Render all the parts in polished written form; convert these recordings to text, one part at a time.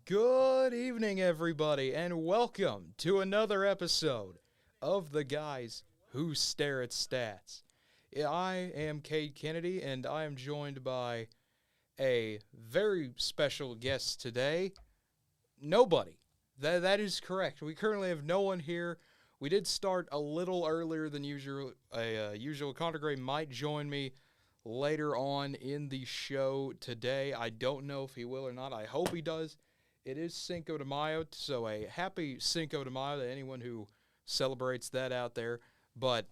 Good evening, everybody, and welcome to another episode of The Guys Who Stare at Stats. I am Cade Kennedy, and I am joined by a very special guest today. Nobody. That is correct. We currently have no one here. We did start a little earlier than usual. Usual Conor Gray might join me later on in the show today. I don't know if he will or not. I hope he does. It is Cinco de Mayo, so a happy Cinco de Mayo to anyone who celebrates that out there. But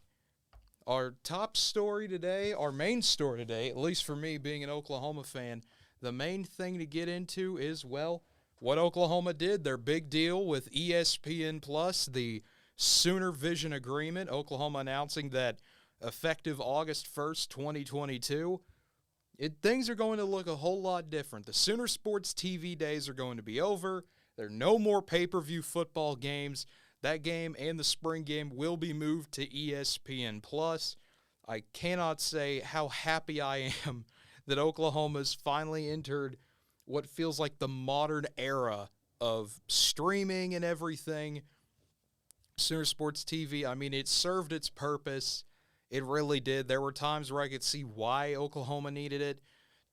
our top story today, our main story today, at least for me being an Oklahoma fan, the main thing to get into is, well, what Oklahoma did, their big deal with ESPN Plus, the Sooner Vision Agreement, Oklahoma announcing that effective August 1st, 2022, things are going to look a whole lot different. The Sooner Sports TV days are going to be over. There are no more pay-per-view football games. That game and the spring game will be moved to ESPN Plus. I cannot say how happy I am that Oklahoma's finally entered what feels like the modern era of streaming and everything. Sooner Sports TV, I mean, it served its purpose. It really did. There were times where I could see why Oklahoma needed it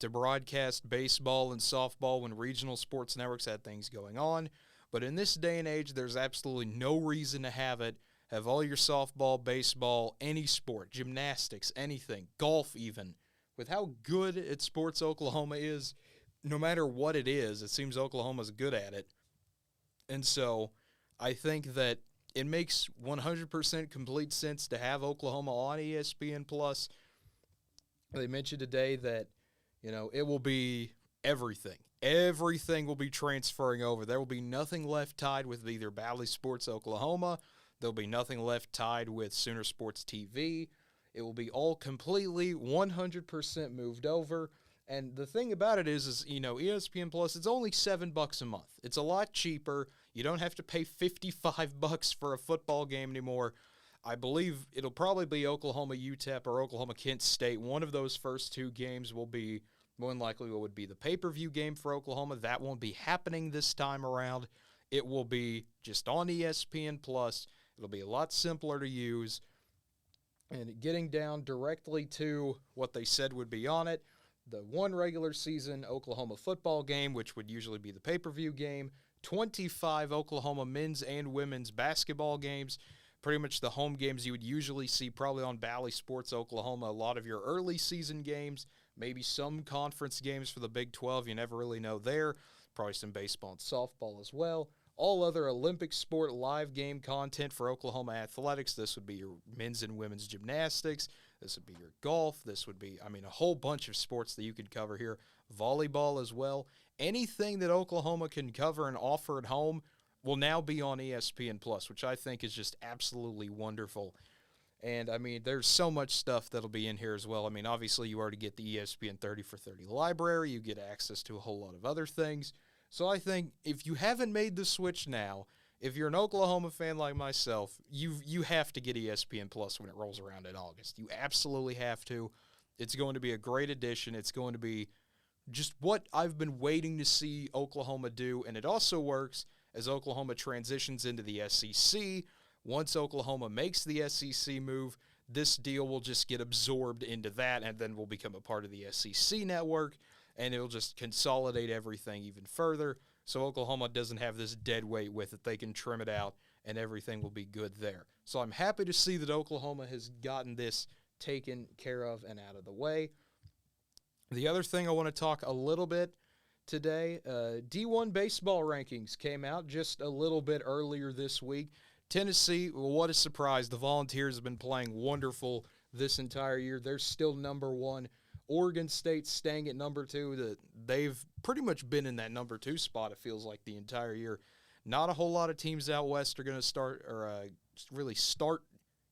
to broadcast baseball and softball when regional sports networks had things going on. But in this day and age, there's absolutely no reason to have it. Have all your softball, baseball, any sport, gymnastics, anything, golf even. With how good at sports Oklahoma is, no matter what it is, it seems Oklahoma's good at it. And so I think that it makes 100% complete sense to have Oklahoma on ESPN Plus. They mentioned today that, it will be everything. Everything will be transferring over. There will be nothing left tied with either Bally Sports Oklahoma. There'll be nothing left tied with Sooner Sports TV. It will be all completely 100% moved over. And the thing about it is ESPN Plus, it's only $7 a month. It's a lot cheaper. You don't have to pay $55 for a football game anymore. I believe it'll probably be Oklahoma UTEP or Oklahoma Kent State. One of those first two games will be more than likely what would be the pay-per-view game for Oklahoma. That won't be happening this time around. It will be just on ESPN Plus. It'll be a lot simpler to use. And getting down directly to what they said would be on it, the one regular season Oklahoma football game, which would usually be the pay-per-view game, 25 Oklahoma men's and women's basketball games, pretty much the home games you would usually see probably on Bally Sports Oklahoma, a lot of your early season games, maybe some conference games for the Big 12, you never really know there, probably some baseball and softball as well. All other Olympic sport live game content for Oklahoma athletics. This would be your men's and women's gymnastics. This would be your golf. This would be, a whole bunch of sports that you could cover here. Volleyball as well. Anything that Oklahoma can cover and offer at home will now be on ESPN Plus, which I think is just absolutely wonderful. And, there's so much stuff that'll be in here as well. Obviously, you already get the ESPN 30 for 30 library. You get access to a whole lot of other things. So I think if you haven't made the switch now, if you're an Oklahoma fan like myself, you have to get ESPN Plus when it rolls around in August. You absolutely have to. It's going to be a great addition. It's going to be just what I've been waiting to see Oklahoma do, and it also works as Oklahoma transitions into the SEC. Once Oklahoma makes the SEC move, this deal will just get absorbed into that, and then will become a part of the SEC network, and it'll just consolidate everything even further. So Oklahoma doesn't have this dead weight with it. They can trim it out, and everything will be good there. So I'm happy to see that Oklahoma has gotten this taken care of and out of the way. The other thing I want to talk a little bit today, D1 baseball rankings came out just a little bit earlier this week. Tennessee, well, what a surprise. The Volunteers have been playing wonderful this entire year. They're still number one. Oregon State staying at number two. They've pretty much been in that number two spot, it feels like, the entire year. Not a whole lot of teams out west are going to start or really start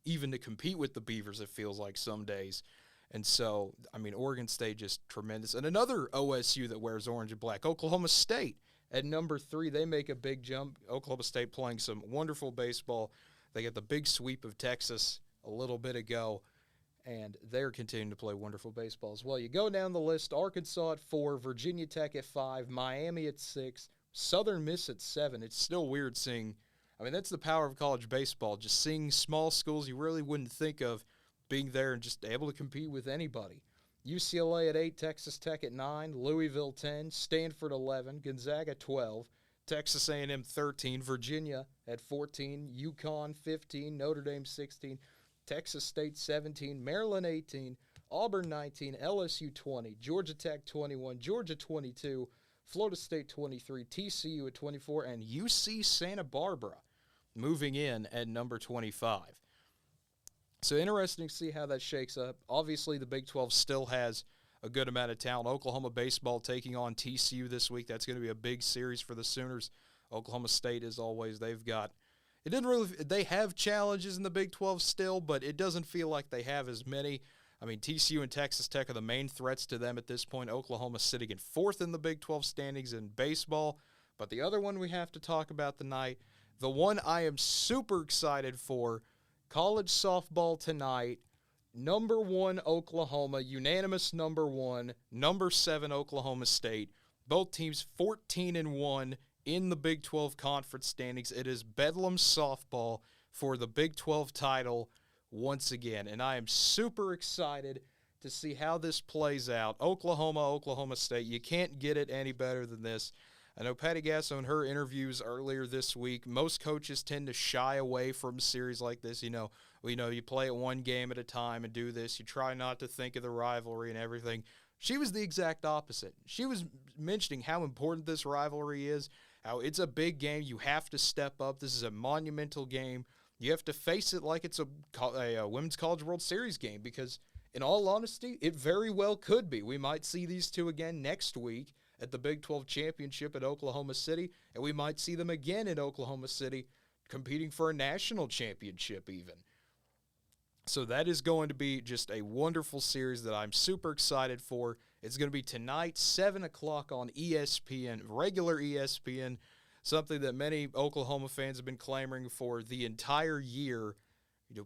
even to compete with the Beavers, it feels like, some days. And so, Oregon State just tremendous. And another OSU that wears orange and black, Oklahoma State at number three. They make a big jump. Oklahoma State playing some wonderful baseball. They got the big sweep of Texas a little bit ago. And they're continuing to play wonderful baseball as well. You go down the list, Arkansas at 4, Virginia Tech at 5, Miami at 6, Southern Miss at 7. It's still weird seeing, I mean, that's the power of college baseball, just seeing small schools you really wouldn't think of being there and just able to compete with anybody. UCLA at 8, Texas Tech at 9, Louisville 10, Stanford 11, Gonzaga 12, Texas A&M 13, Virginia at 14, UConn 15, Notre Dame 16, Texas State 17, Maryland 18, Auburn 19, LSU 20, Georgia Tech 21, Georgia 22, Florida State 23, TCU at 24, and UC Santa Barbara moving in at number 25. So interesting to see how that shakes up. Obviously, the Big 12 still has a good amount of talent. Oklahoma baseball taking on TCU this week. That's going to be a big series for the Sooners. Oklahoma State, as always, they have challenges in the Big 12 still, but it doesn't feel like they have as many. I mean, TCU and Texas Tech are the main threats to them at this point. Oklahoma sitting in 4th in the Big 12 standings in baseball. But the other one we have to talk about tonight, the one I am super excited for, college softball tonight, number 1 Oklahoma, unanimous number 1, number 7 Oklahoma State. Both teams 14-1 in the Big 12 conference standings. It is Bedlam softball for the Big 12 title once again, and I am super excited to see how this plays out. Oklahoma State, you can't get it any better than this. I know Patty Gasso in her interviews earlier this week, most coaches tend to shy away from a series like this. You play it one game at a time and do this. You try not to think of the rivalry and everything. She was the exact opposite. She was mentioning how important this rivalry is, how it's a big game. You have to step up. This is a monumental game. You have to face it like it's a Women's College World Series game because, in all honesty, it very well could be. We might see these two again next week at the Big 12 Championship at Oklahoma City, and we might see them again in Oklahoma City competing for a national championship even. So that is going to be just a wonderful series that I'm super excited for. It's going to be tonight, 7 o'clock on ESPN, regular ESPN, something that many Oklahoma fans have been clamoring for the entire year.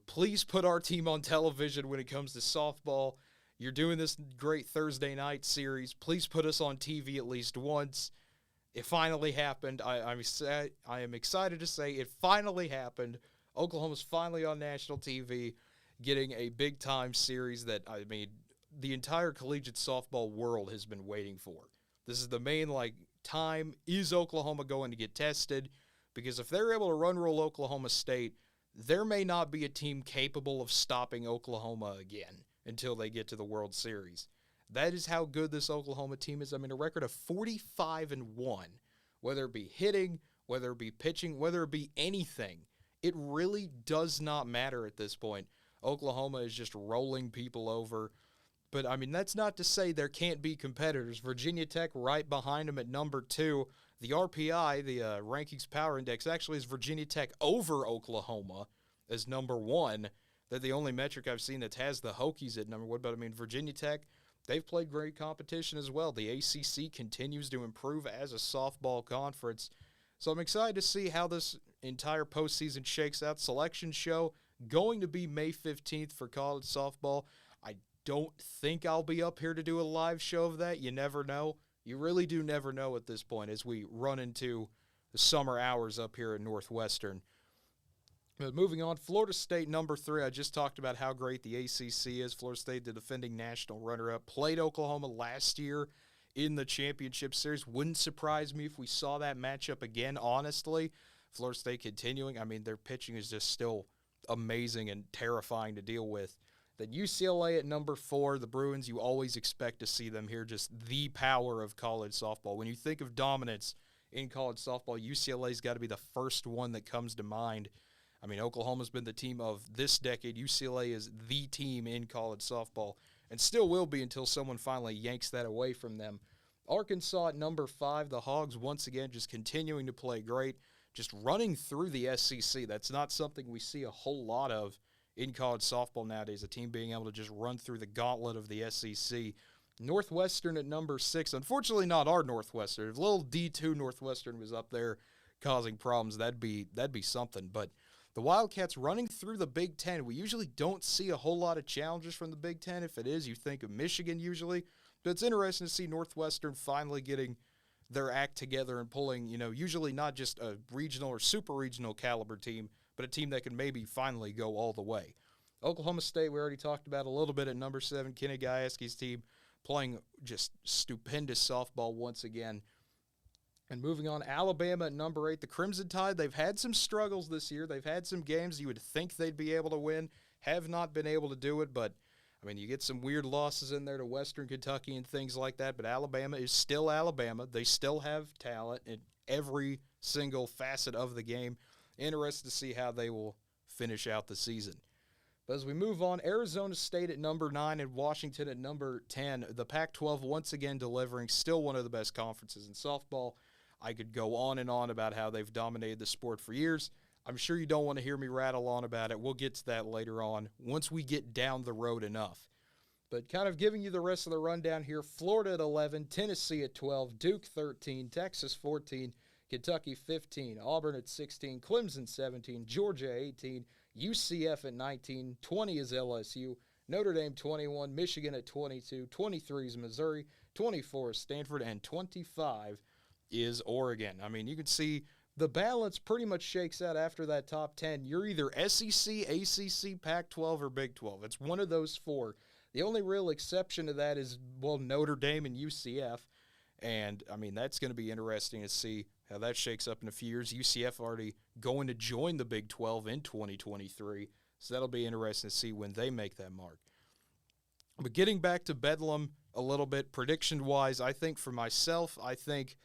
Please put our team on television when it comes to softball. You're doing this great Thursday night series. Please put us on TV at least once. It finally happened. I am excited to say it finally happened. Oklahoma's finally on national TV, getting a big-time series that, the entire collegiate softball world has been waiting for. This is the main, time. Is Oklahoma going to get tested? Because if they're able to run-roll Oklahoma State, there may not be a team capable of stopping Oklahoma again until they get to the World Series. That is how good this Oklahoma team is. A record of 45-1, whether it be hitting, whether it be pitching, whether it be anything. It really does not matter at this point. Oklahoma is just rolling people over. But, that's not to say there can't be competitors. Virginia Tech right behind them at number 2. The RPI, the Rankings Power Index, actually is Virginia Tech over Oklahoma as number 1. They're the only metric I've seen that has the Hokies at number 1. But, Virginia Tech, they've played great competition as well. The ACC continues to improve as a softball conference. So I'm excited to see how this entire postseason shakes out. Selection show going to be May 15th for college softball. I don't think I'll be up here to do a live show of that. You never know. You really do never know at this point as we run into the summer hours up here at Northwestern. But moving on, Florida State number 3. I just talked about how great the ACC is. Florida State, the defending national runner-up, played Oklahoma last year in the championship series. Wouldn't surprise me if we saw that matchup again, honestly. Florida State continuing. Their pitching is just still amazing and terrifying to deal with. Then UCLA at number 4, the Bruins, you always expect to see them here, just the power of college softball. When you think of dominance in college softball, UCLA's got to be the first one that comes to mind. Oklahoma's been the team of this decade. UCLA is the team in college softball and still will be until someone finally yanks that away from them. Arkansas at number 5, the Hogs once again just continuing to play great, just running through the SEC. That's not something we see a whole lot of in college softball nowadays, a team being able to just run through the gauntlet of the SEC. Northwestern at number 6. Unfortunately, not our Northwestern. If little D2 Northwestern was up there causing problems, that'd be something. But the Wildcats running through the Big Ten. We usually don't see a whole lot of challenges from the Big Ten. If it is, you think of Michigan usually. But it's interesting to see Northwestern finally getting their act together and pulling, usually not just a regional or super regional caliber team, but a team that can maybe finally go all the way. Oklahoma State, we already talked about a little bit at number 7, Kenny Gajewski's team, playing just stupendous softball once again. And moving on, Alabama at number 8, the Crimson Tide, they've had some struggles this year. They've had some games you would think they'd be able to win, have not been able to do it, but you get some weird losses in there to Western Kentucky and things like that, but Alabama is still Alabama. They still have talent in every single facet of the game. Interested to see how they will finish out the season. But as we move on, Arizona State at number 9 and Washington at number 10. The Pac-12 once again delivering, still one of the best conferences in softball. I could go on and on about how they've dominated the sport for years. I'm sure you don't want to hear me rattle on about it. We'll get to that later on once we get down the road enough. But kind of giving you the rest of the rundown here, Florida at 11, Tennessee at 12, Duke 13, Texas 14, Kentucky 15, Auburn at 16, Clemson 17, Georgia 18, UCF at 19, 20 is LSU, Notre Dame 21, Michigan at 22, 23 is Missouri, 24 is Stanford, and 25 is Oregon. You can see the balance pretty much shakes out after that top 10. You're either SEC, ACC, Pac-12, or Big 12. It's one of those four. The only real exception to that is, Notre Dame and UCF. And, that's going to be interesting to see how that shakes up in a few years. UCF already going to join the Big 12 in 2023. So that'll be interesting to see when they make that mark. But getting back to Bedlam a little bit, prediction-wise, I think for myself, I think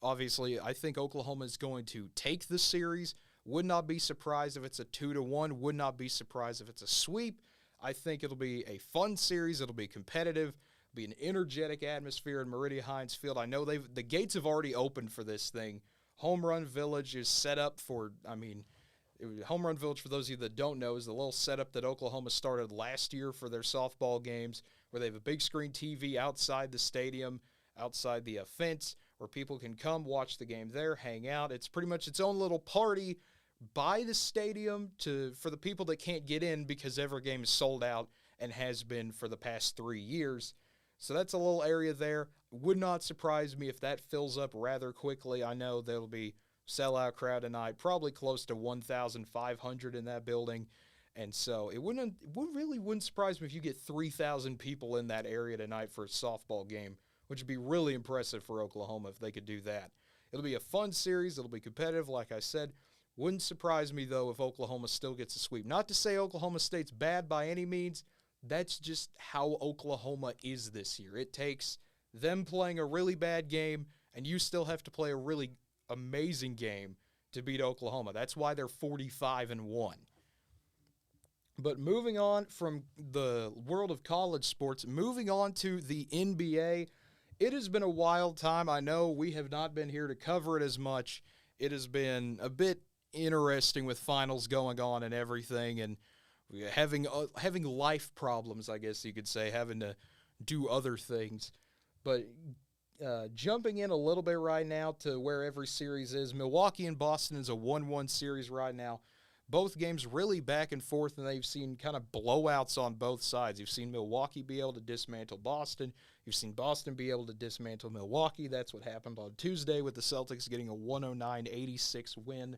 Oklahoma is going to take the series. Would not be surprised if it's a 2-1. Would not be surprised if it's a sweep. I think it'll be a fun series. It'll be competitive. It'll be an energetic atmosphere in Meridian Hines Field. I know the gates have already opened for this thing. Home Run Village is set up for, Home Run Village, for those of you that don't know, is the little setup that Oklahoma started last year for their softball games, where they have a big screen TV outside the stadium, outside the fence, where people can come watch the game there, hang out. It's pretty much its own little party by the stadium for the people that can't get in because every game is sold out and has been for the past 3 years. So that's a little area there. Would not surprise me if that fills up rather quickly. I know there'll be sellout crowd tonight, probably close to 1,500 in that building. And so it wouldn't surprise me if you get 3,000 people in that area tonight for a softball game, which would be really impressive for Oklahoma if they could do that. It'll be a fun series. It'll be competitive, like I said. Wouldn't surprise me, though, if Oklahoma still gets a sweep. Not to say Oklahoma State's bad by any means. That's just how Oklahoma is this year. It takes them playing a really bad game, and you still have to play a really amazing game to beat Oklahoma. That's why they're 45-1. But moving on from the world of college sports, moving on to the NBA, it has been a wild time. I know we have not been here to cover it as much. It has been a bit interesting with finals going on and everything, and having life problems, I guess you could say, having to do other things. But jumping in a little bit right now to where every series is, Milwaukee and Boston is a 1-1 series right now. Both games really back and forth, and they've seen kind of blowouts on both sides. You've seen Milwaukee be able to dismantle Boston. You've seen Boston be able to dismantle Milwaukee. That's what happened on Tuesday with the Celtics getting a 109-86 win.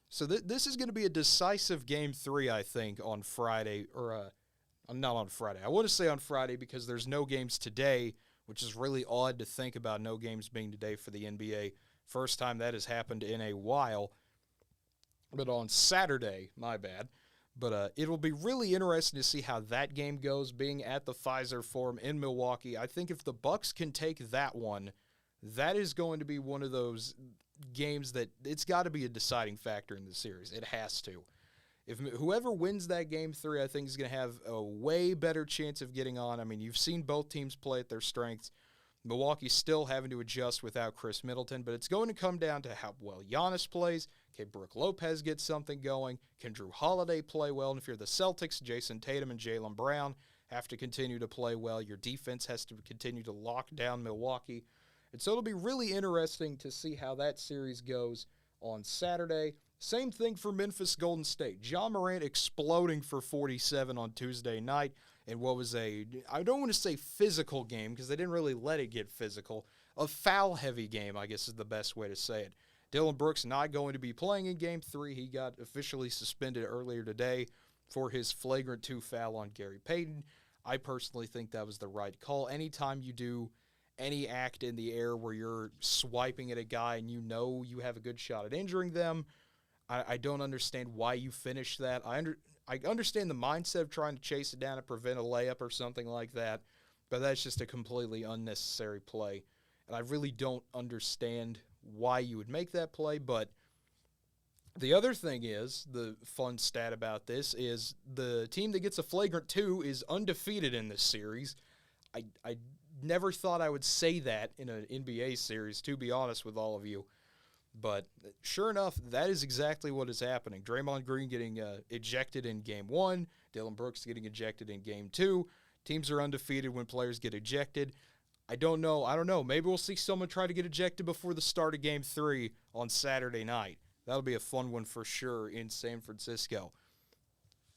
So this is going to be a decisive Game 3, I think, on Friday. Or not on Friday. I want to say on Friday because there's no games today, which is really odd to think about no games being today for the NBA. First time that has happened in a while. But on Saturday, my bad. But it will be really interesting to see how that game goes, being at the Pfizer Forum in Milwaukee. I think if the Bucks can take that one, that is going to be one of those games that it's got to be a deciding factor in the series. It has to. If whoever wins that Game 3, I think is going to have a way better chance of getting on. I mean, you've seen both teams play at their strengths. Milwaukee's still having to adjust without Chris Middleton, but it's going to come down to how well Giannis plays. Can Brook Lopez get something going? Can Drew Holiday play well? And if you're the Celtics, Jason Tatum and Jaylen Brown have to continue to play well. Your defense has to continue to lock down Milwaukee. And so it'll be really interesting to see how that series goes on Saturday. Same thing for Memphis Golden State. Ja Morant exploding for 47 on Tuesday night in what was I don't want to say physical game because they didn't really let it get physical. a foul-heavy game, I guess is the best way to say it. Dillon Brooks not going to be playing in Game 3. He got officially suspended earlier today for his flagrant 2 foul on Gary Payton. I personally think that was the right call. Anytime you do any act in the air where you're swiping at a guy and you know you have a good shot at injuring them, I don't understand why you finish that. I understand the mindset of trying to chase it down and prevent a layup or something like that, but that's just a completely unnecessary play. And I really don't understand why you would make that play. But the other thing is, the fun stat about this is the team that gets a flagrant 2 is undefeated in this series. I never thought I would say that in an NBA series, to be honest with all of you. But sure enough, that is exactly what is happening. Draymond Green getting ejected in Game 1, Dillon Brooks getting ejected in Game 2. Teams are undefeated when players get ejected. I don't know. Maybe we'll see someone try to get ejected before the start of Game 3 on Saturday night. That'll be a fun one for sure in San Francisco.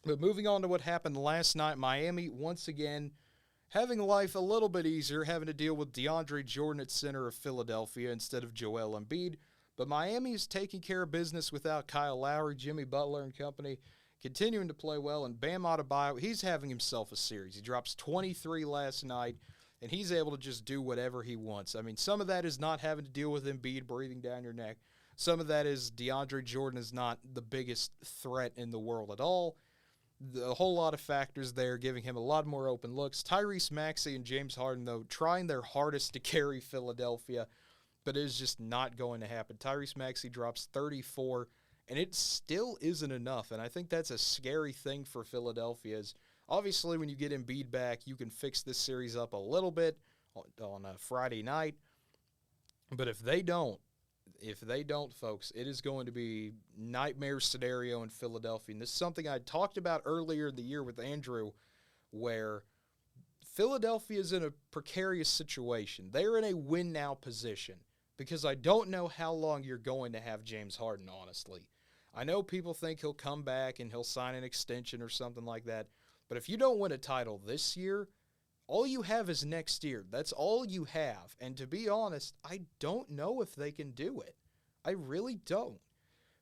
But moving on to what happened last night, Miami once again having life a little bit easier, having to deal with DeAndre Jordan at center of Philadelphia instead of Joel Embiid. But Miami is taking care of business without Kyle Lowry, Jimmy Butler and company, continuing to play well. And Bam Adebayo, he's having himself a series. He drops 23 last night, and he's able to just do whatever he wants. I mean, some of that is not having to deal with Embiid breathing down your neck. Some of that is DeAndre Jordan is not the biggest threat in the world at all. A whole lot of factors there, giving him a lot more open looks. Tyrese Maxey and James Harden, though, trying their hardest to carry Philadelphia, but it is just not going to happen. Tyrese Maxey drops 34, and it still isn't enough, and I think that's a scary thing for Philadelphia. Is obviously, when you get Embiid back, you can fix this series up a little bit on a Friday night, but if they don't, folks, it is going to be nightmare scenario in Philadelphia. And this is something I talked about earlier in the year with Andrew, where Philadelphia is in a precarious situation. They're in a win-now position because I don't know how long you're going to have James Harden, honestly. I know people think he'll come back and he'll sign an extension or something like that, but if you don't win a title this year, all you have is next year. That's all you have. And to be honest, I don't know if they can do it. I really don't.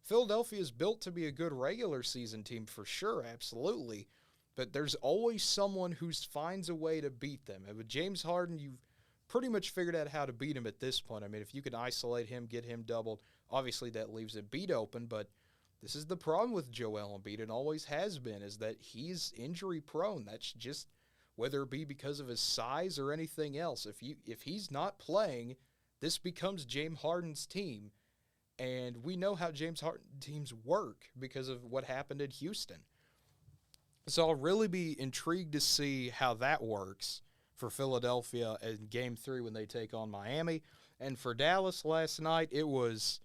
Philadelphia is built to be a good regular season team for sure, absolutely. But there's always someone who finds a way to beat them. And with James Harden, you've pretty much figured out how to beat him at this point. I mean, if you can isolate him, get him doubled, obviously that leaves Embiid open. But this is the problem with Joel Embiid, and always has been, is that he's injury prone. That's just, whether it be because of his size or anything else. If he's not playing, this becomes James Harden's team. And we know how James Harden teams work because of what happened in Houston. So I'll really be intrigued to see how that works for Philadelphia in Game 3 when they take on Miami. And for Dallas last night, it was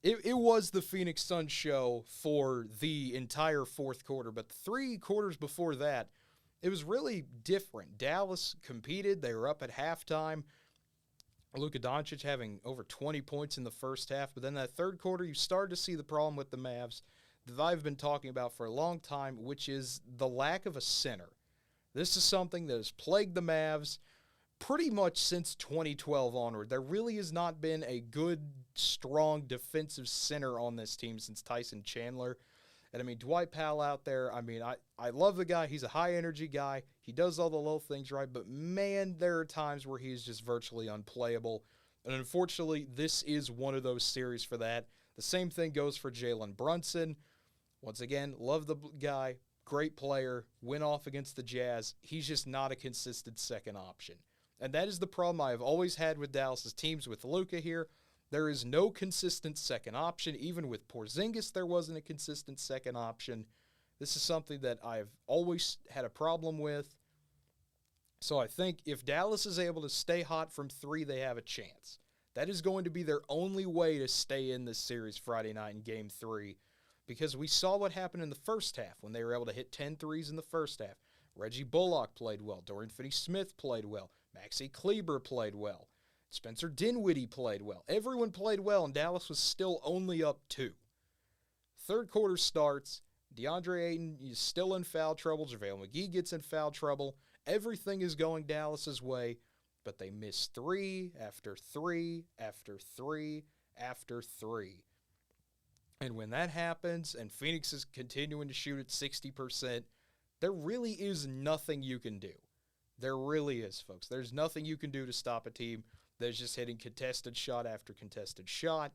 the Phoenix Suns show for the entire fourth quarter. But 3 quarters before that, it was really different. Dallas competed. They were up at halftime. Luka Doncic having over 20 points in the first half. But then that third quarter, you started to see the problem with the Mavs that I've been talking about for a long time, which is the lack of a center. This is something that has plagued the Mavs pretty much since 2012 onward. There really has not been a good, strong defensive center on this team since Tyson Chandler. And, I mean, Dwight Powell out there, I mean, I love the guy. He's a high-energy guy. He does all the little things right. But, man, there are times where he's just virtually unplayable. And, unfortunately, this is one of those series for that. The same thing goes for Jalen Brunson. Once again, love the guy. Great player. Went off against the Jazz. He's just not a consistent second option. And that is the problem I have always had with Dallas's teams with Luka here. There is no consistent second option. Even with Porzingis, there wasn't a consistent second option. This is something that I've always had a problem with. So I think if Dallas is able to stay hot from 3, they have a chance. That is going to be their only way to stay in this series Friday night in Game 3. Because we saw what happened in the first half when they were able to hit 10 threes in the first half. Reggie Bullock played well. Dorian Finney-Smith played well. Maxi Kleber played well. Spencer Dinwiddie played well. Everyone played well, and Dallas was still only up 2. Third quarter starts. DeAndre Ayton is still in foul trouble. JaVale McGee gets in foul trouble. Everything is going Dallas's way. but they miss 3 after 3 after 3 after 3. And when that happens and Phoenix is continuing to shoot at 60%, there really is nothing you can do. There really is, folks. There's nothing you can do to stop a team that's just hitting contested shot after contested shot.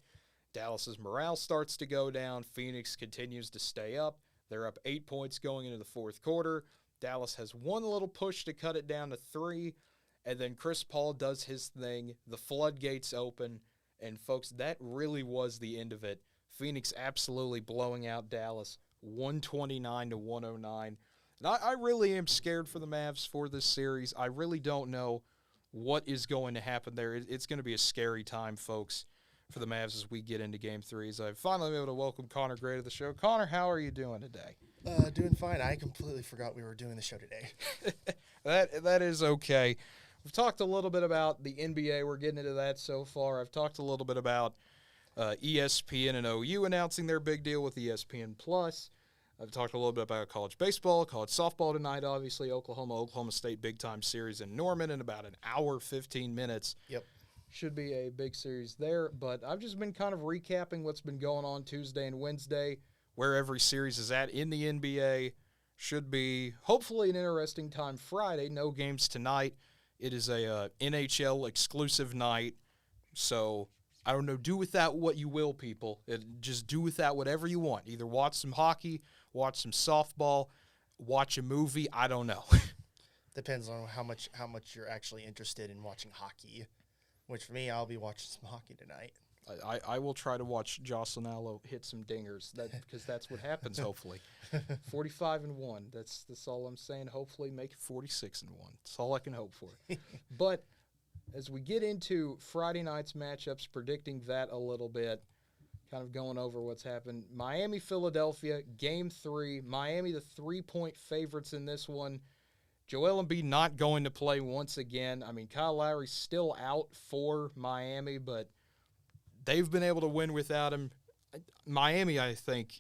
Dallas's morale starts to go down. Phoenix continues to stay up. They're up 8 points going into the fourth quarter. Dallas has one little push to cut it down to 3, and then Chris Paul does his thing. The floodgates open, and folks, that really was the end of it. Phoenix absolutely blowing out Dallas 129-109. And I really am scared for the Mavs for this series. I really don't know what is going to happen there. It's going to be a scary time, folks, for the Mavs as we get into Game 3. So I've finally been able to welcome Connor Gray to the show. Connor, how are you doing today? Doing fine. I completely forgot we were doing the show today. That is okay. We've talked a little bit about the NBA. We're getting into that so far. I've talked a little bit about ESPN and OU announcing their big deal with ESPN+. I've talked a little bit about college baseball, college softball tonight, obviously, Oklahoma State big-time series in Norman in about an hour, 15 minutes. Yep. Should be a big series there, but I've just been kind of recapping what's been going on Tuesday and Wednesday, where every series is at in the NBA. Should be, hopefully, an interesting time Friday. No games tonight. It is a NHL exclusive night, so I don't know, do with that what you will, people. Just do with that whatever you want. Either watch some hockey, watch some softball, watch a movie. I don't know. Depends on how much you're actually interested in watching hockey. Which for me, I'll be watching some hockey tonight. I will try to watch Jocelyn Allo hit some dingers because that's what happens. Hopefully, 45-1. That's all I'm saying. Hopefully, make it 46-1. That's all I can hope for. But as we get into Friday night's matchups, predicting that a little bit, kind of going over what's happened. Miami-Philadelphia, Game 3. Miami, the 3-point favorites in this one. Joel Embiid not going to play once again. I mean, Kyle Lowry's still out for Miami, but they've been able to win without him. Miami, I think,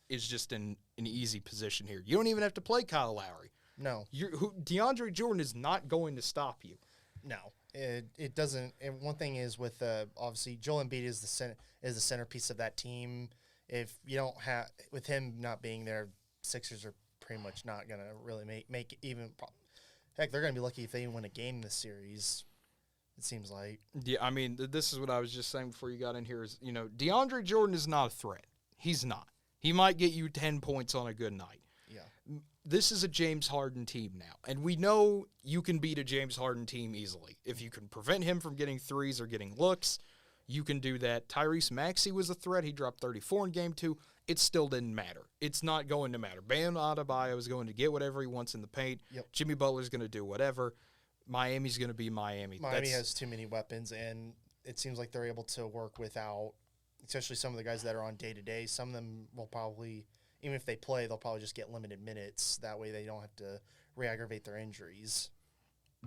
is just in an easy position here. You don't even have to play Kyle Lowry. No. DeAndre Jordan is not going to stop you. No. It doesn't. And one thing is with obviously Joel Embiid is the centerpiece of that team. If you don't have with him not being there, Sixers are pretty much not gonna really make even. Heck, they're gonna be lucky if they even win a game this series. It seems like. Yeah, I mean, this is what I was just saying before you got in here. Is DeAndre Jordan is not a threat. He's not. He might get you 10 points on a good night. Yeah. This is a James Harden team now, and we know you can beat a James Harden team easily. If you can prevent him from getting threes or getting looks, you can do that. Tyrese Maxey was a threat. He dropped 34 in Game 2. It still didn't matter. It's not going to matter. Bam Adebayo is going to get whatever he wants in the paint. Yep. Jimmy Butler's going to do whatever. Miami's going to be Miami. Miami has too many weapons, and it seems like they're able to work without, especially some of the guys that are on day-to-day. Some of them will probably, even if they play, they'll probably just get limited minutes. That way they don't have to re-aggravate their injuries.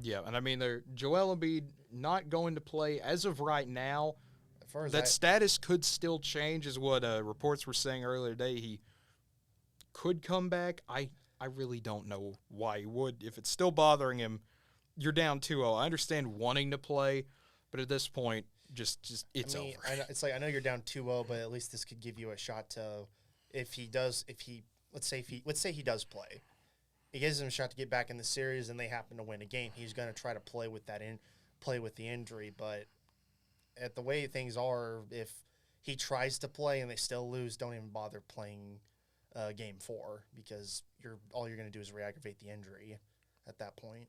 Yeah, and I mean, Joel Embiid not going to play as of right now. That status could still change, is what reports were saying earlier today. He could come back. I really don't know why he would. If it's still bothering him, you're down 2-0. I understand wanting to play, but at this point, just it's over. It's like I know you're down 2-0, but at least this could give you a shot to, let's say he does play, it gives him a shot to get back in the series, and they happen to win a game. He's going to try to play with the injury, but at the way things are, if he tries to play and they still lose, don't even bother playing Game 4 because all you're going to do is re-aggravate the injury at that point.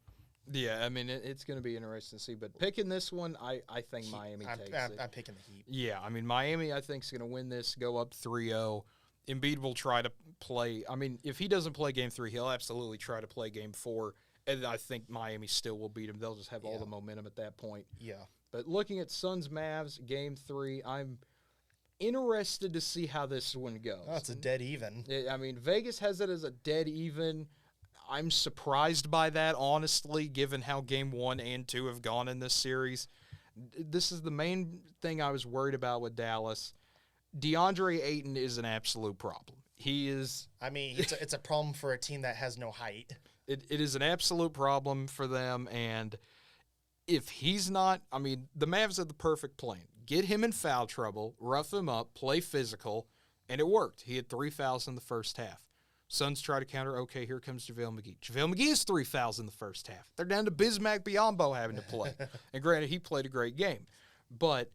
Yeah, I mean, it's going to be interesting to see. But picking this one, I think Miami takes it. I'm picking the Heat. Yeah, I mean, Miami, I think, is going to win this, go up 3-0. Embiid will try to play. I mean, if he doesn't play Game 3, he'll absolutely try to play Game 4. And I think Miami still will beat him. They'll just have all the momentum at that point. Yeah. But looking at Suns-Mavs, Game 3, I'm interested to see how this one goes. Oh, it's a dead even. I mean, Vegas has it as a dead even. I'm surprised by that, honestly, given how Game 1 and 2 have gone in this series. This is the main thing I was worried about with Dallas. DeAndre Ayton is an absolute problem. He is... I mean, it's a problem for a team that has no height. It is an absolute problem for them, and if he's not, I mean, the Mavs had the perfect plan. Get him in foul trouble, rough him up, play physical, and it worked. He had 3 fouls in the first half. Suns try to counter, okay, here comes JaVale McGee. JaVale McGee has 3 fouls in the first half. They're down to Bismack Biyombo having to play. And granted, he played a great game. But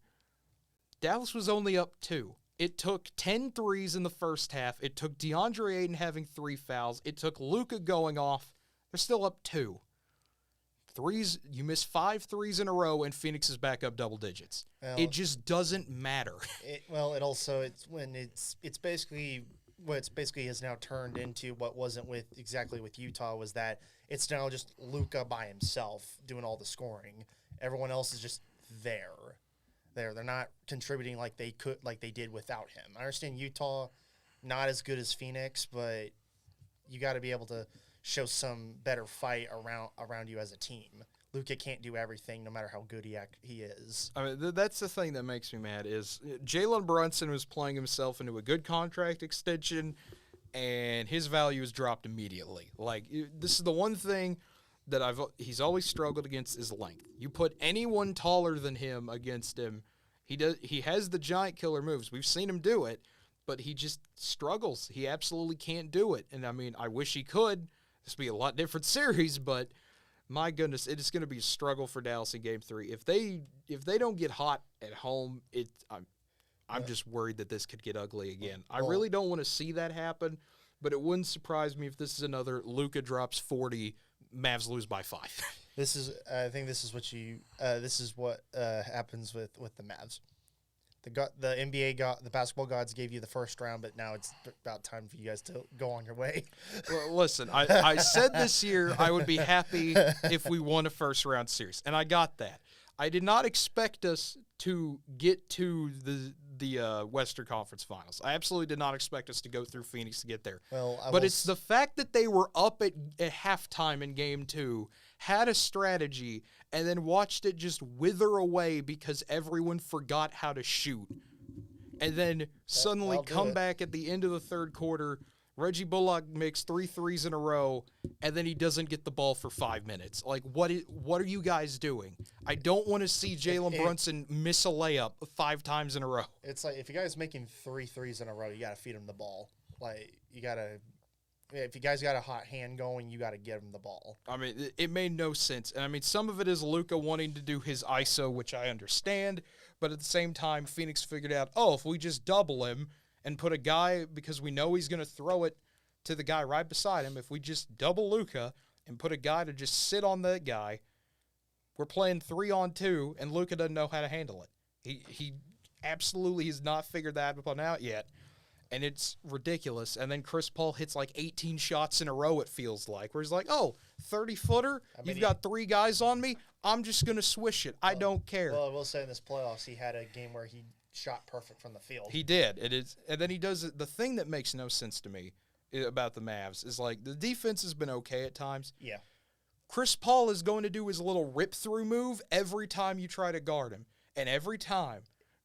Dallas was only up 2. It took 10 threes in the first half. It took DeAndre Ayton having 3 fouls. It took Luka going off. They're still up 2. Threes, you miss 5 threes in a row, and Phoenix is back up double digits. Well, it just doesn't matter. It's basically what it's basically has now turned into what wasn't with Utah was that it's now just Luka by himself doing all the scoring. Everyone else is just there. They're not contributing like they did without him. I understand Utah not as good as Phoenix, but you got to be able to show some better fight around you as a team. Luka can't do everything, no matter how good he is. I mean, that's the thing that makes me mad is Jalen Brunson was playing himself into a good contract extension, and his value has dropped immediately. Like, this is the one thing that he's always struggled against is length. You put anyone taller than him against him, he has the giant killer moves. We've seen him do it, but he just struggles. He absolutely can't do it. And I mean, I wish he could. This would be a lot different series, but my goodness, it is going to be a struggle for Dallas in Game 3. If they don't get hot at home, I'm just worried that this could get ugly again. I really don't want to see that happen, but it wouldn't surprise me if this is another Luka drops 40, Mavs lose by 5. I think this is what happens with the Mavs. The NBA the basketball gods gave you the first round, but now it's about time for you guys to go on your way. Well, listen, I said this year I would be happy if we won a first round series, and I got that. I did not expect us to get to the Western Conference Finals. I absolutely did not expect us to go through Phoenix to get there. But it's the fact that they were up at halftime in Game 2, had a strategy, and then watched it just wither away because everyone forgot how to shoot. And then suddenly come back at the end of the third quarter. Reggie Bullock makes 3 threes in a row, and then he doesn't get the ball for 5 minutes. Like, what are you guys doing? I don't want to see Jalen Brunson miss a layup 5 times in a row. It's like, if you guys making 3 threes in a row, you got to feed him the ball. Like, you got to – if you guys got a hot hand going, you got to give him the ball. I mean, it made no sense. And, I mean, some of it is Luka wanting to do his ISO, which I understand. But at the same time, Phoenix figured out, if we just double him – and put a guy, because we know he's going to throw it to the guy right beside him, if we just double Luka and put a guy to just sit on that guy, we're playing 3-on-2, and Luka doesn't know how to handle it. He absolutely has not figured that one out yet, and it's ridiculous. And then Chris Paul hits like 18 shots in a row, it feels like, where he's like, 30-footer? You've got 3 guys on me? I'm just going to swish it. I don't care. Well, I will say in this playoffs, he had a game where he shot perfect from the field. He did. And then he does it. The thing that makes no sense to me about the Mavs is, like, the defense has been okay at times. Yeah. Chris Paul is going to do his little rip-through move every time you try to guard him. And every time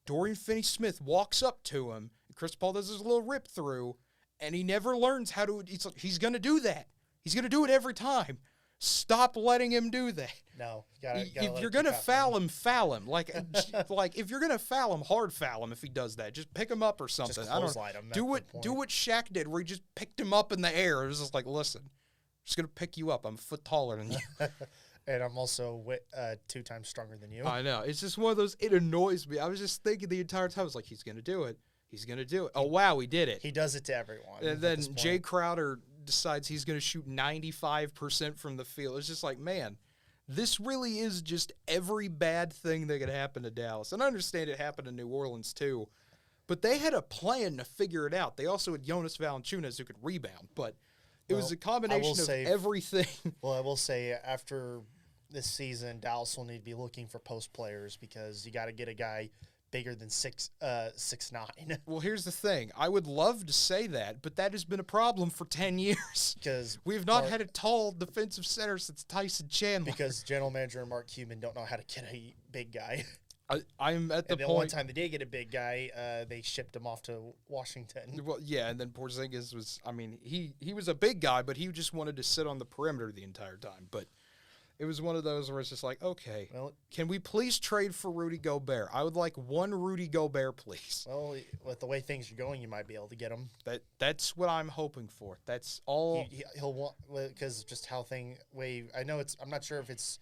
Dorian Finney-Smith walks up to him, Chris Paul does his little rip-through, and he never learns how to – he's going to do that. He's going to do it every time. Stop letting him do that. No, if you're gonna foul him, foul him. Like if you're gonna foul him, hard foul him. If he does that, just pick him up or something. Just clothesline him. Do what Shaq did, where he just picked him up in the air. It was just like, listen, I'm just gonna pick you up. I'm a foot taller than you, and I'm also 2 times stronger than you. I know. It's just one of those. It annoys me. I was just thinking the entire time. I was like, he's gonna do it. He's gonna do it. Oh wow, he did it. He does it to everyone. And then Jay Crowder decides he's going to shoot 95% from the field. It's just like, man, this really is just every bad thing that could happen to Dallas. And I understand it happened in New Orleans too, but they had a plan to figure it out. They also had Jonas Valanciunas who could rebound, but it was a combination of everything. Well, I will say after this season, Dallas will need to be looking for post players because you got to get a guy bigger than 6'9". Well, here's the thing. I would love to say that, but that has been a problem for 10 years. Because we've not had a tall defensive center since Tyson Chandler. Because general manager and Mark Cuban don't know how to get a big guy. I'm at the point. And the one time they did get a big guy, they shipped him off to Washington. Well, yeah, and then Porzingis was. I mean, he was a big guy, but he just wanted to sit on the perimeter the entire time. But it was one of those where it's just like, okay, Well, can we please trade for Rudy Gobert? I would like one Rudy Gobert, please. well, with the way things are going, you might be able to get him. That's what I'm hoping for. That's all. He'll want, because just how I know I'm not sure if it's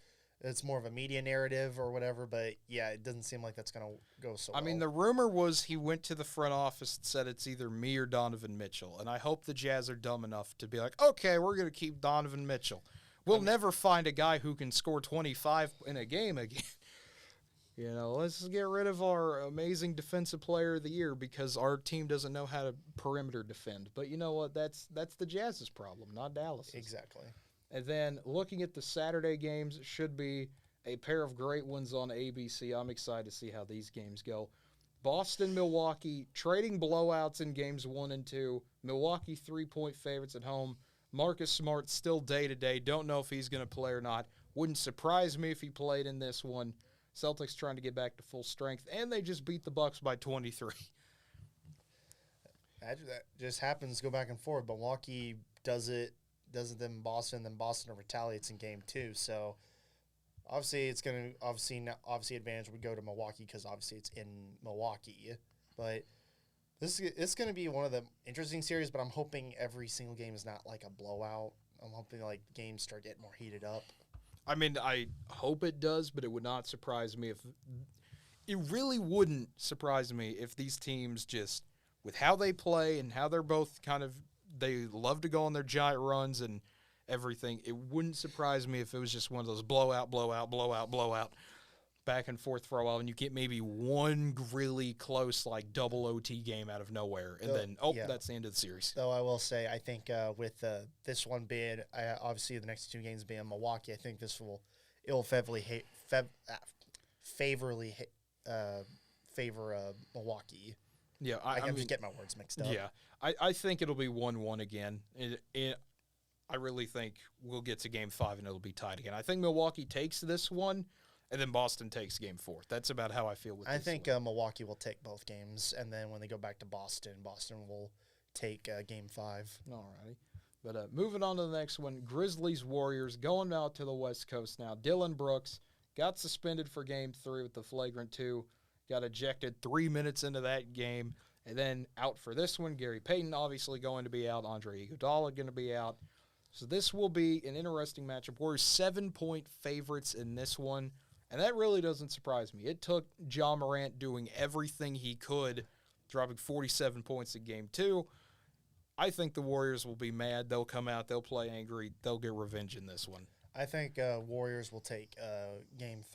more of a media narrative or whatever, but yeah, it doesn't seem like that's going to go so well. I mean, the rumor was he went to the front office and said it's either me or Donovan Mitchell, and I hope the Jazz are dumb enough to be like, okay, we're going to keep Donovan Mitchell. We'll never find a guy who can score 25 in a game again. Let's just get rid of our amazing defensive player of the year because our team doesn't know how to perimeter defend. But you know what? That's the Jazz's problem, not Dallas'. Exactly. And then looking at the Saturday games, it should be a pair of great ones on ABC. I'm excited to see how these games go. Boston, Milwaukee, trading blowouts in games 1 and 2. Milwaukee 3-point favorites at home. Marcus Smart still day-to-day. Don't know if he's going to play or not. Wouldn't surprise me if he played in this one. Celtics trying to get back to full strength, and they just beat the Bucks by 23. That just happens, go back and forth. Milwaukee does it in Boston, then Boston retaliates in game 2. So obviously it's going to obviously advantage would go to Milwaukee because obviously it's in Milwaukee. But it's going to be one of the interesting series, but I'm hoping every single game is not like a blowout. I'm hoping like games start getting more heated up. I mean, I hope it does, but it would not surprise me if – it really wouldn't surprise me if these teams just – with how they play and how they're both kind of – they love to go on their giant runs and everything. It wouldn't surprise me if it was just one of those blowout, back and forth for a while, and you get maybe one really close, like, double OT game out of nowhere, and that's the end of the series. Though I will say, I think with this one being, obviously the next 2 games being Milwaukee, I think it'll favor Milwaukee. Yeah, I'm just getting my words mixed up. Yeah, I think it'll be 1-1 again. I really think we'll get to Game 5 and it'll be tied again. I think Milwaukee takes this one, and then Boston takes Game 4. That's about how I feel with this. I think Milwaukee will take both games, and then when they go back to Boston will take Game 5. All righty. But moving on to the next one, Grizzlies-Warriors going out to the West Coast now. Dylan Brooks got suspended for Game 3 with the flagrant 2. Got ejected 3 minutes into that game. And then out for this one, Gary Payton obviously going to be out. Andre Iguodala going to be out. So this will be an interesting matchup. Warriors 7-point favorites in this one. And that really doesn't surprise me. It took Ja Morant doing everything he could, dropping 47 points in Game 2. I think the Warriors will be mad. They'll come out. They'll play angry. They'll get revenge in this one. I think Warriors will take Game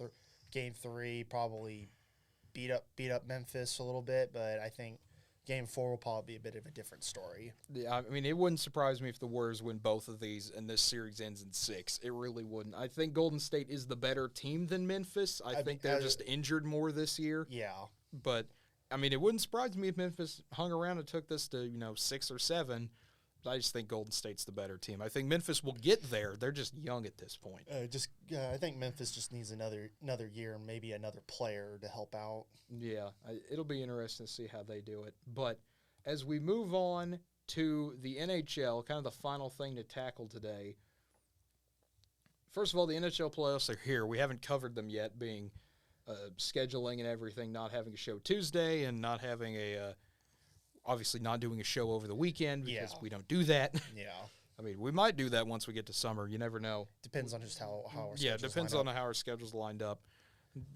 3, probably beat up Memphis a little bit, but I think Game 4 will probably be a bit of a different story. Yeah, I mean, it wouldn't surprise me if the Warriors win both of these and this series ends in 6. It really wouldn't. I think Golden State is the better team than Memphis. I think they're just injured more this year. Yeah. But, I mean, it wouldn't surprise me if Memphis hung around and took this to, 6 or 7. I just think Golden State's the better team. I think Memphis will get there. They're just young at this point. I think Memphis just needs another year and maybe another player to help out. Yeah, it'll be interesting to see how they do it. But as we move on to the NHL, kind of the final thing to tackle today. First of all, the NHL playoffs are here. We haven't covered them yet, being scheduling and everything, not having a show Tuesday and not having obviously not doing a show over the weekend because we don't do that. Yeah. I mean, we might do that once we get to summer. You never know. Depends on just how our schedules it depends on how our schedule's lined up.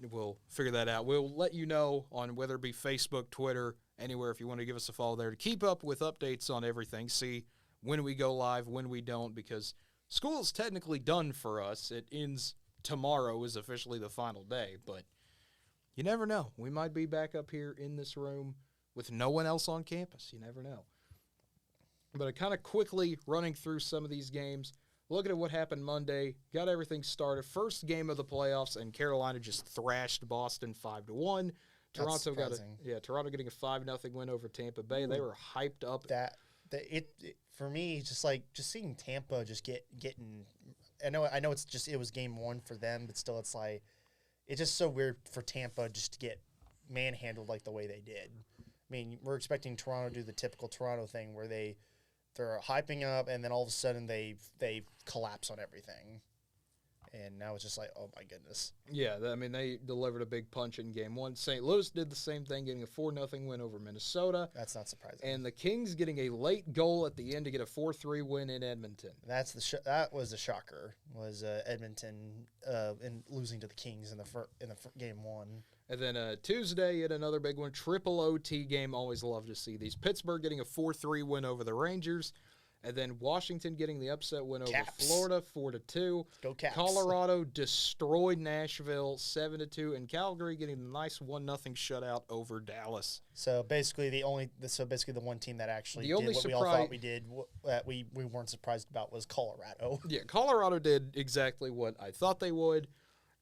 We'll figure that out. We'll let you know on whether it be Facebook, Twitter, anywhere if you want to give us a follow there to keep up with updates on everything. See when we go live, when we don't, because school is technically done for us. It ends tomorrow is officially the final day, but you never know. We might be back up here in this room with no one else on campus. You never know. But kind of quickly running through some of these games, looking at what happened Monday, got everything started. First game of the playoffs, and Carolina just thrashed Boston 5-1. Toronto Toronto getting a 5-0 win over Tampa Bay. They were hyped up. For me, just seeing Tampa just getting. I know it was game 1 for them, but still, it's like it's just so weird for Tampa just to get manhandled like the way they did. I mean, we're expecting Toronto to do the typical Toronto thing where they're hyping up and then all of a sudden they collapse on everything. And now it's just like, oh, my goodness. Yeah, I mean, they delivered a big punch in Game 1. St. Louis did the same thing, getting a 4-0 win over Minnesota. That's not surprising. And the Kings getting a late goal at the end to get a 4-3 win in Edmonton. That was the shocker, was Edmonton in losing to the Kings in the Game 1. And then Tuesday, yet another big one, triple OT game. Always love to see these. Pittsburgh getting a 4-3 win over the Rangers. And then Washington getting the upset win over Florida, 4-2. Go Caps. Colorado destroyed Nashville, 7-2. And Calgary getting a nice 1-0 shutout over Dallas. So basically the one team that actually did what we all thought we did, that we weren't surprised about, was Colorado. Yeah, Colorado did exactly what I thought they would.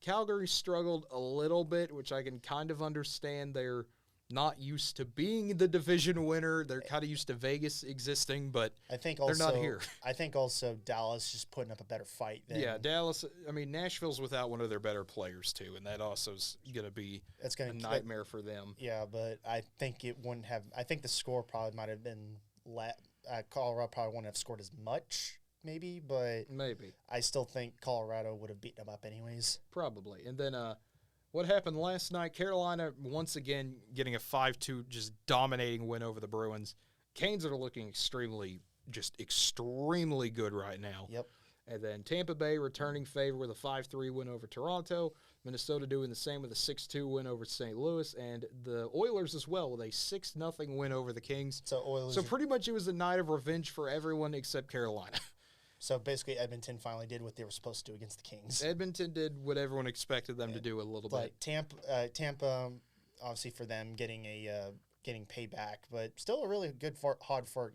Calgary struggled a little bit, which I can kind of understand. They're not used to being the division winner. They're kind of used to Vegas existing, but they're not here. I think also Dallas just putting up a better fight. Dallas. I mean, Nashville's without one of their better players too, and that also is going to be a nightmare for them. Yeah, but I think it wouldn't have. I think the score probably might have been. Colorado probably wouldn't have scored as much, maybe, but I still think Colorado would have beaten them up anyways. Probably, and then what happened last night? Carolina once again getting a 5-2 just dominating win over the Bruins. Canes are looking extremely good right now. Yep. And then Tampa Bay returning favor with a 5-3 win over Toronto. Minnesota doing the same with a 6-2 win over St. Louis. And the Oilers as well with a 6-0 win over the Kings. So pretty much it was a night of revenge for everyone except Carolina. So basically, Edmonton finally did what they were supposed to do against the Kings. Edmonton did what everyone expected them to do a little bit. Tampa, obviously for them getting payback, but still a really good hard fought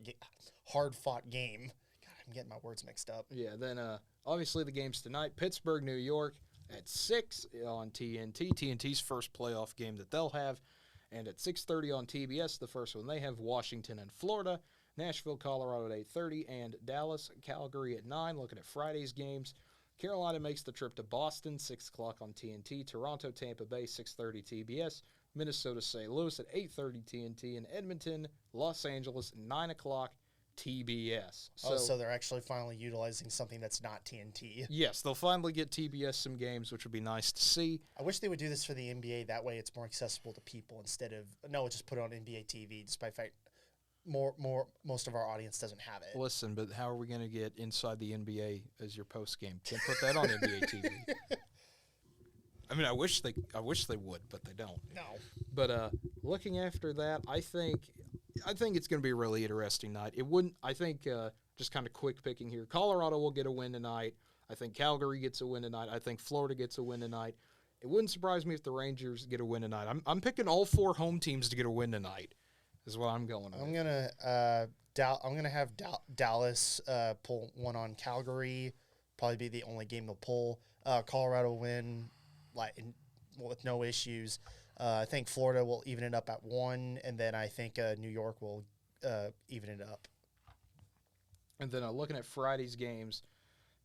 game. God, I'm getting my words mixed up. Yeah. Then obviously the games tonight: Pittsburgh, New York at 6 on TNT. TNT's first playoff game that they'll have, and at 6:30 on TBS, the first one they have: Washington and Florida. Nashville, Colorado at 8:30, and Dallas, Calgary at 9. Looking at Friday's games, Carolina makes the trip to Boston, 6 o'clock on TNT. Toronto, Tampa Bay, 6:30 TBS. Minnesota, St. Louis at 8:30 TNT. And Edmonton, Los Angeles, 9 o'clock TBS. So they're actually finally utilizing something that's not TNT. Yes, they'll finally get TBS some games, which would be nice to see. I wish they would do this for the NBA. That way it's more accessible to people instead of, just put it on NBA TV, despite the fact most of our audience doesn't have it. Listen, but how are we going to get Inside the NBA as your post game? Can't put that on NBA TV. I mean, I wish they would, but they don't. No. But looking after that, I think it's going to be a really interesting night. It wouldn't. I think just kind of quick picking here. Colorado will get a win tonight. I think Calgary gets a win tonight. I think Florida gets a win tonight. It wouldn't surprise me if the Rangers get a win tonight. I'm picking all 4 home teams to get a win tonight. Is what I'm going with. I'm gonna have Dallas pull one on Calgary. Probably be the only game they'll pull. Colorado win with no issues. I think Florida will even it up at 1, and then I think New York will even it up. And then looking at Friday's games,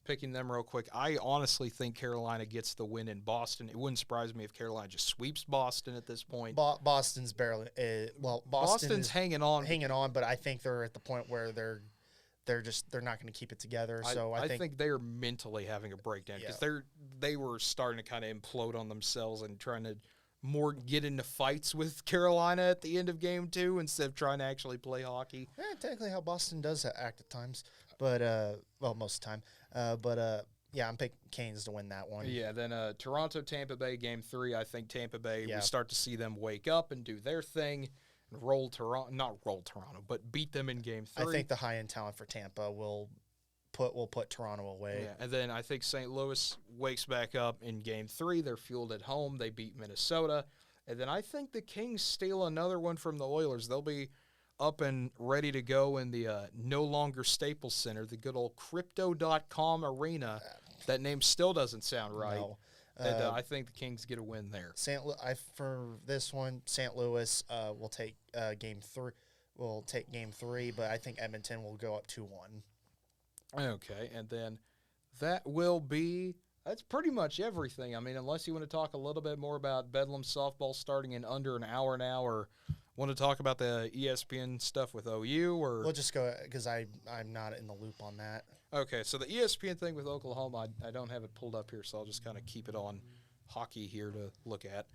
picking them real quick, I honestly think Carolina gets the win in Boston. It wouldn't surprise me if Carolina just sweeps Boston at this point. Boston's barely Boston's hanging on, but I think they're at the point where they're not going to keep it together. So I think they're mentally having a breakdown because they were starting to kind of implode on themselves and trying to more get into fights with Carolina at the end of game 2 instead of trying to actually play hockey. Technically how Boston does act at times, but most of the time. I'm picking Canes to win that one. Yeah, then Toronto, Tampa Bay, game 3. I think Tampa Bay, we start to see them wake up and do their thing and not roll Toronto, but beat them in game 3. I think the high-end talent for Tampa will put Toronto away. Yeah, and then I think St. Louis wakes back up in game 3. They're fueled at home. They beat Minnesota. And then I think the Kings steal another one from the Oilers. They'll be up and ready to go in the no longer Staples Center, the good old Crypto.com arena. That name still doesn't sound right. No. And I think the Kings get a win there. For this one, St. Louis will take game 3. Will take game 3, but I think Edmonton will go up 2-1. Okay, and then that's pretty much everything. I mean, unless you want to talk a little bit more about Bedlam softball starting in under an hour now, or Want to talk about the ESPN stuff with OU, or We'll just go because I'm not in the loop on that. okay? So the ESPN thing with Oklahoma, I don't have it pulled up here, so I'll just kind of keep it on hockey here to look at.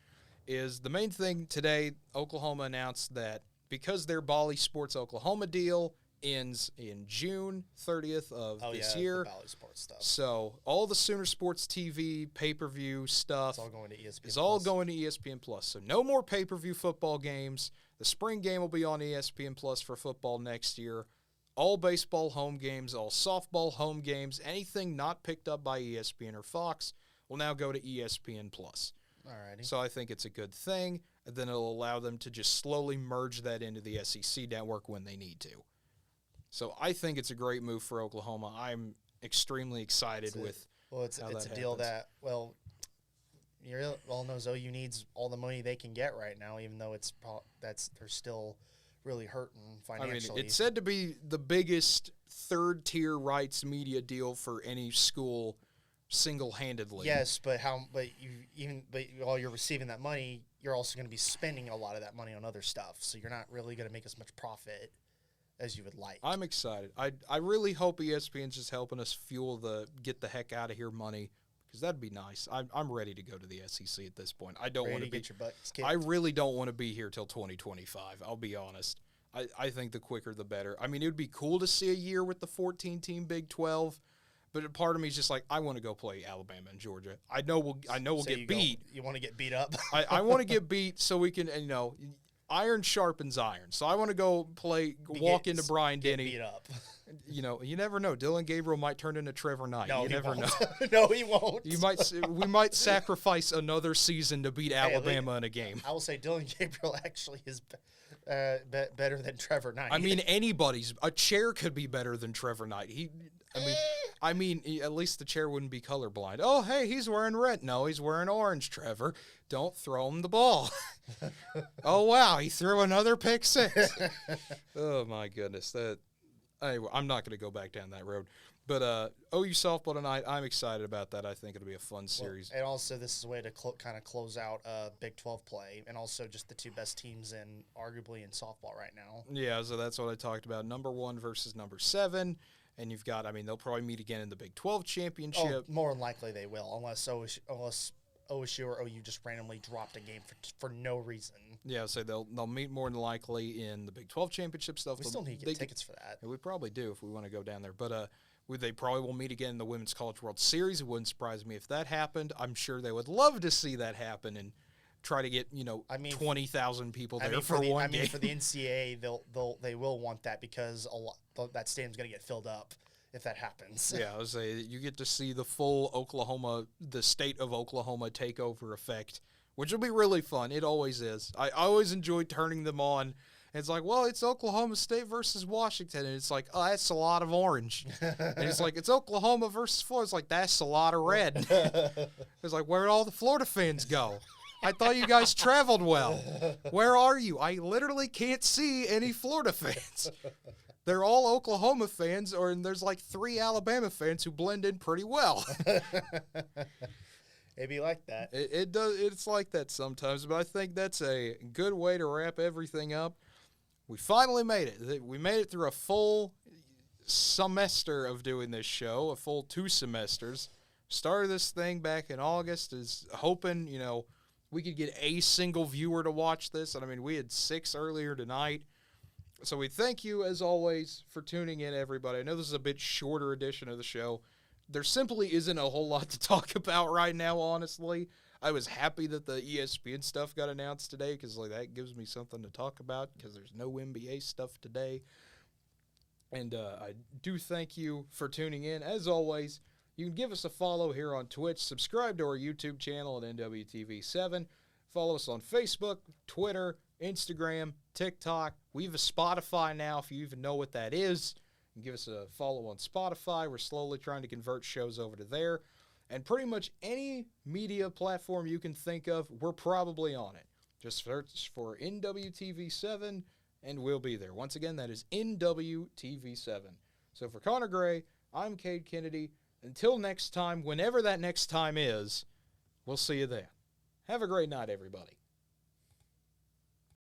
Is the main thing today? Oklahoma announced that because their Bally Sports Oklahoma deal ends in June 30th of this year. The Bally Sports stuff. So all the Sooner Sports TV pay-per-view stuff It's all going to ESPN. is all going to ESPN Plus. So no more pay-per-view football games. The spring game will be on ESPN Plus for football next year. All baseball home games, all softball home games, anything not picked up by ESPN or Fox will now go to ESPN Plus. Alrighty. So I think it's a good thing. And then it'll allow them to just slowly merge that into the SEC network when they need to. So I think it's a great move for Oklahoma. I'm extremely excited with it's how a that deal happens. that you all knows OU needs all the money they can get right now, even though they're still really hurting financially. I mean, it's said to be the biggest third-tier rights media deal for any school single-handedly. Yes, but while you're receiving that money, you're also going to be spending a lot of that money on other stuff. So you're not really going to make as much profit as you would like. I'm excited. I really hope ESPN's just helping us fuel the get the heck out of here money, because that'd be nice. I'm ready to go to the SEC at this point. I don't want to get your butts kicked. I really don't want to be here till 2025. I'll be honest. I think the quicker the better. I mean, it would be cool to see a year with the 14-team Big 12, but a part of me is just like, I want to go play Alabama and Georgia. I know we'll get beat. You want to get beat up? I want to get beat so we can, iron sharpens iron. So I want to go walk into Brian Denny. Beat up. You never know. Dylan Gabriel might turn into Trevor Knight. No, you never know. No, he won't. We might sacrifice another season to beat Alabama in a game. I will say Dylan Gabriel actually is better than Trevor Knight. I mean, a chair could be better than Trevor Knight. At least the chair wouldn't be colorblind. Oh, hey, he's wearing red. No, he's wearing orange, Trevor. Don't throw him the ball. Oh, wow, he threw another pick six. Oh, my goodness. Anyway, I'm not going to go back down that road. But OU softball tonight, I'm excited about that. I think it'll be a fun series. And also, this is a way to kind of close out Big 12 play, and also just the two best teams arguably in softball right now. Yeah, so that's what I talked about. Number 1 versus number 7. And you've got, they'll probably meet again in the Big 12 championship. Oh, more than likely they will, unless OSU or OU just randomly dropped a game for no reason. Yeah, so they'll meet more than likely in the Big 12 championship stuff. We still need to get tickets for that. Yeah, we probably do if we want to go down there. But they probably will meet again in the Women's College World Series. It wouldn't surprise me if that happened. I'm sure they would love to see that happen and try to get 20,000 people there for one game. For the NCAA, they will want that because that stadium's going to get filled up if that happens. Yeah, I would say you get to see the full the state of Oklahoma takeover effect, which will be really fun. It always is. I always enjoy turning them on. And it's like, well, it's Oklahoma State versus Washington. And it's like, oh, that's a lot of orange. And it's like, it's Oklahoma versus Florida. It's like, that's a lot of red. It's like, where'd all the Florida fans go? I thought you guys traveled well. Where are you? I literally can't see any Florida fans. They're all Oklahoma fans, and there's like 3 Alabama fans who blend in pretty well. It'd be like that. It does. It's like that sometimes, but I think that's a good way to wrap everything up. We finally made it. We made it through a full semester of doing this show, a full 2 semesters. Started this thing back in August, is hoping, we could get a single viewer to watch this. And we had 6 earlier tonight. So we thank you, as always, for tuning in, everybody. I know this is a bit shorter edition of the show. There simply isn't a whole lot to talk about right now, honestly. I was happy that the ESPN stuff got announced today because that gives me something to talk about because there's no NBA stuff today. And I do thank you for tuning in. As always, you can give us a follow here on Twitch. Subscribe to our YouTube channel at NWTV7. Follow us on Facebook, Twitter, Instagram, TikTok. We have a Spotify now, if you even know what that is. You can give us a follow on Spotify. We're slowly trying to convert shows over to there. And pretty much any media platform you can think of, we're probably on it. Just search for NWTV7, and we'll be there. Once again, that is NWTV7. So for Connor Gray, I'm Cade Kennedy. Until next time, whenever that next time is, we'll see you then. Have a great night, everybody.